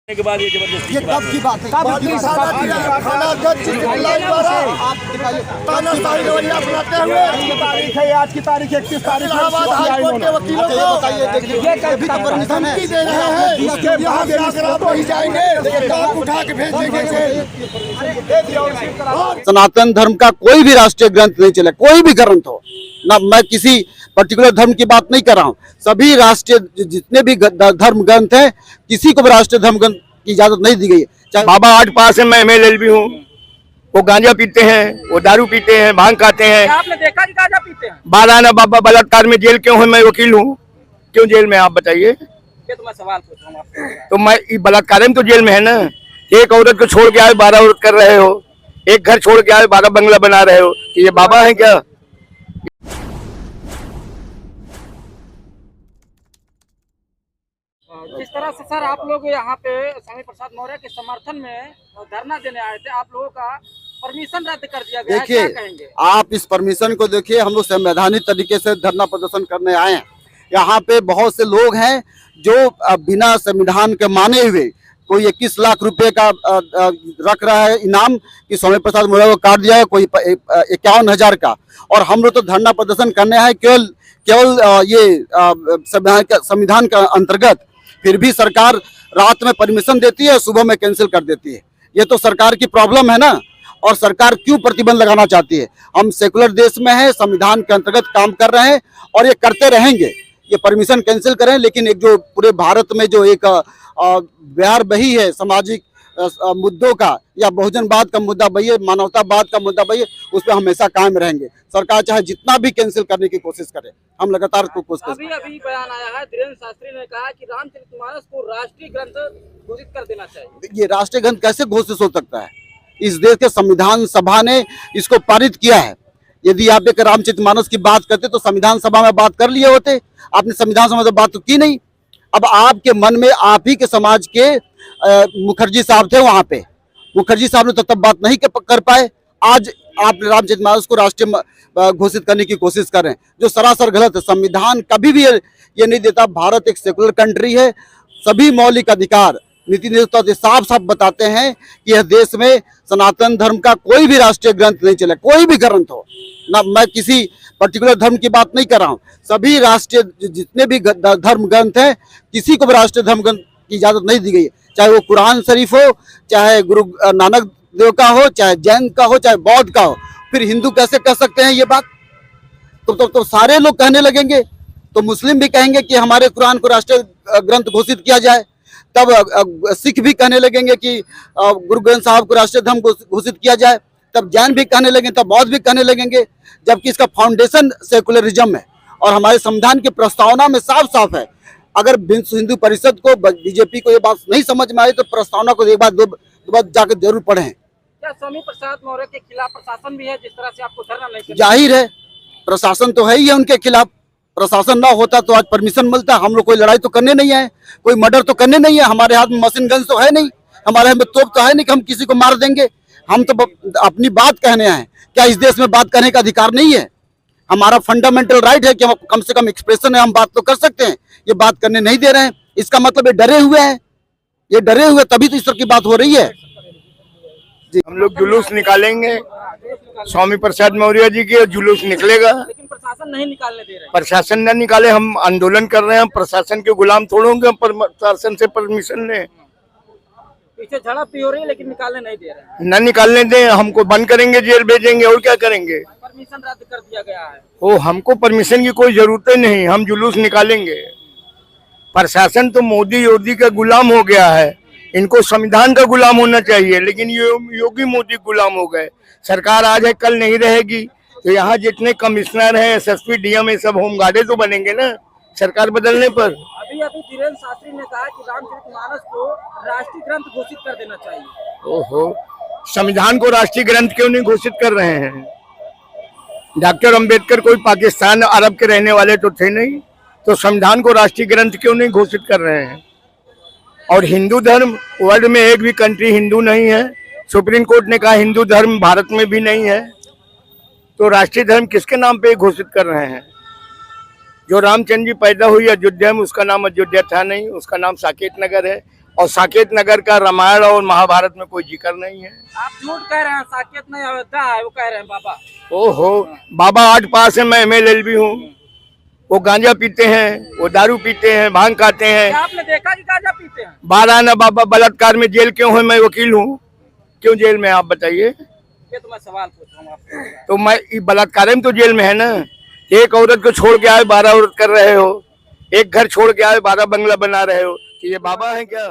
के बाद ये जबरदस्ती ये कब की बात है? तारीख है आज की तारीख 31 तारीख इलाहाबाद हाई कोर्ट के वकीलों को बताइए परमिशन है दे रहे हैं इसके बाद अगर आप नहीं जाएंगे तो उठा के भेज देंगे। सनातन धर्म का कोई भी राष्ट्रीय ग्रंथ नहीं चले, कोई भी ग्रंथ हो ना, मैं किसी पर्टिकुलर धर्म की बात नहीं कर रहा हूँ। सभी राष्ट्रीय जितने भी धर्म ग्रंथ हैं, किसी को भी राष्ट्रीय धर्म ग्रंथ की इजाजत नहीं दी गई है। चाहे बाबा 8 पास है, मैं MLL भी हूँ। वो गांजा पीते हैं, वो दारू पीते हैं, भांग खाते हैं। आपने देखा कि गांजा पीते हैं? बालाना बाबा बलात्कार में जेल क्यों है? मैं वकील हूँ, क्यों जेल में? आप बताइए। ये तो मैं सवाल पूछ रहा हूँ आपसे। तो मैं बलात्कार में तो जेल में है ना। एक औरत को छोड़ के आए 12 औरत कर रहे हो, एक घर छोड़ के आए 12 बंगला बना रहे हो, ये बाबा है क्या? जिस तरह से सर आप लोग यहाँ पे स्वामी प्रसाद मौर्य के समर्थन में धरना देने आए थे, आप लोगों का परमिशन रद्द कर दिया गया है, क्या देखिए, कहेंगे? आप इस परमिशन को देखिए। हम लोग संवैधानिक तरीके से धरना प्रदर्शन करने आए हैं। यहाँ पे बहुत से लोग हैं जो बिना संविधान के माने हुए कोई 21 लाख रुपए का रख रहा है इनाम कि स्वामी प्रसाद मौर्य को काट दिया है, कोई 51,000 का। और हम लोग तो धरना प्रदर्शन करने आए केवल ये संविधान के अंतर्गत। फिर भी सरकार रात में परमिशन देती है, सुबह में कैंसिल कर देती है। ये तो सरकार की प्रॉब्लम है ना। और सरकार क्यों प्रतिबंध लगाना चाहती है? हम सेकुलर देश में है, संविधान के अंतर्गत काम कर रहे हैं और ये करते रहेंगे। ये परमिशन कैंसिल करें, लेकिन एक जो पूरे भारत में जो एक बयार बही है सामाजिक मुद्दों का, या बहुजनवाद का मुद्दा बही है, मानवतावाद का मुद्दा बही है, उस पर हमेशा कायम रहेंगे। सरकार चाहे जितना भी कैंसिल करने की कोशिश करे, हम लगातार कोशिश करें। अभी बयान आया है, धीरेन्द्र शास्त्री ने कहा कि रामचरितमानस को राष्ट्रीय ग्रंथ घोषित कर देना चाहिए। ये राष्ट्रीय ग्रंथ कैसे घोषित हो सकता है? इस देश के संविधान सभा ने इसको पारित किया है। यदि आप एक रामचरितमानस की बात करते तो संविधान सभा में बात कर लिए होते। आपने संविधान सभा में बात तो की नहीं। अब आपके मन में आप ही के समाज के मुखर्जी साहब थे वहां पे, मुखर्जी साहब ने तो तब बात नहीं कर पाए। आज आप रामचरितमानस को राष्ट्रीय घोषित करने की कोशिश कर रहे हैं, जो सरासर गलत है। संविधान कभी भी ये नहीं देता। भारत एक सेकुलर कंट्री है। सभी मौलिक अधिकार नीति निर्देशक साफ साफ बताते हैं कि यह देश में सनातन धर्म का कोई भी राष्ट्रीय ग्रंथ नहीं चले, कोई भी ग्रंथ हो ना, मैं किसी पर्टिकुलर धर्म की बात नहीं कर रहा हूँ। सभी राष्ट्रीय जितने भी धर्म ग्रंथ हैं, किसी को भी राष्ट्रीय धर्म ग्रंथ की इजाजत नहीं दी गई है। चाहे वो कुरान शरीफ हो, चाहे गुरु नानक देव का हो, चाहे जैन का हो, चाहे बौद्ध का हो। फिर हिंदू कैसे कह सकते हैं ये बात? तो सारे लोग कहने लगेंगे। तो मुस्लिम भी कहेंगे कि हमारे कुरान को राष्ट्रीय ग्रंथ घोषित किया जाए। तब सिख भी कहने लगेंगे कि गुरु ग्रंथ साहब को राष्ट्रीय धर्म घोषित किया जाए। तब जैन भी कहने लगेंगे, तब बौद्ध भी कहने लगेंगे। जबकि इसका फाउंडेशन सेकुलरिज्म है और हमारे संविधान की प्रस्तावना में साफ साफ है। अगर विश्व हिंदू परिषद को, बीजेपी को ये बात नहीं समझ में आई तो प्रस्तावना को एक बार जाकर जरूर पढ़ें। क्या स्वामी प्रसाद मौर्य के खिलाफ प्रशासन भी है, जिस तरह से आपको धरना नहीं? जाहिर है, प्रशासन तो है ही है उनके खिलाफ। प्रशासन ना होता तो आज परमिशन मिलता। हम लोग कोई लड़ाई तो करने नहीं है, कोई मर्डर तो करने नहीं है। हमारे हाथ में मशीन गन तो है नहीं, हमारे हाथ में तोप तो है नहीं कि हम किसी को मार देंगे। हम तो अपनी बात कहने आए। क्या इस देश में बात करने का अधिकार नहीं है? हमारा फंडामेंटल राइट है कि हम कम से कम एक्सप्रेशन है, हम बात तो कर सकते हैं। ये बात करने नहीं दे रहे हैं, इसका मतलब ये डरे हुए हैं। ये डरे हुए तभी तो इस तरह की बात हो रही है। हम लोग जुलूस निकालेंगे, स्वामी प्रसाद मौर्य जी के जुलूस निकलेगा। लेकिन प्रशासन नहीं निकालने दे रहे हैं। प्रशासन न निकाले, हम आंदोलन कर रहे हैं। प्रशासन के गुलाम थोड़े होंगे, हम प्रशासन से परमिशन लें। पीछे झड़प भी हो रही है लेकिन निकालने नहीं दे रहे हैं। न निकालने दें, हमको बंद करेंगे, जेल भेजेंगे, और क्या करेंगे? परमिशन रद्द कर दिया गया है। ओ, हमको परमिशन की कोई जरूरत ही नहीं, हम जुलूस निकालेंगे। प्रशासन तो मोदी योगी का गुलाम हो गया है। इनको संविधान का गुलाम होना चाहिए, लेकिन योगी मोदी गुलाम हो गए। सरकार आज है, कल नहीं रहेगी। तो यहाँ जितने कमिश्नर हैं, SSP, DM, सब होमगार्डे तो बनेंगे ना सरकार बदलने पर। अभी धीरेन्द्र शास्त्री ने कहा कि रामचरितमानस को राष्ट्रीय ग्रंथ घोषित कर देना चाहिए। ओहो, संविधान को राष्ट्रीय ग्रंथ क्यों नहीं घोषित कर रहे हैं? डॉक्टर अंबेडकर कोई पाकिस्तान, अरब के रहने वाले तो थे नहीं, तो संविधान को राष्ट्रीय ग्रंथ क्यों नहीं घोषित कर रहे हैं? और हिंदू धर्म, वर्ल्ड में एक भी कंट्री हिंदू नहीं है। सुप्रीम कोर्ट ने कहा हिंदू धर्म भारत में भी नहीं है। तो राष्ट्रीय धर्म किसके नाम पे घोषित कर रहे हैं? जो रामचंद्र जी पैदा हुई अयोध्या में, उसका नाम अयोध्या था नहीं, उसका नाम साकेत नगर है। और साकेत नगर का रामायण और महाभारत में कोई जिक्र नहीं है। आप झूठ कह रहे हैं, साकेत नहीं अयोध्या है वो कह रहे हैं बाबा। ओहो, बाबा 8 पास है, मैं MLLB हूँ। वो गांजा पीते हैं, वो दारू पीते हैं, भांग खाते हैं। क्या आपने देखा कि गांजा पीते हैं? 12 आना बाबा बलात्कार में जेल क्यों है? मैं वकील हूँ, क्यों जेल में? आप बताइए। ये तो मैं सवाल पूछ रहा हूँ आपसे। तो मैं बलात्कार में तो जेल में है ना। एक औरत को छोड़ के आए 12 औरत कर रहे हो, एक घर छोड़ के आए 12 बंगला बना रहे हो, कि ये बाबा है क्या?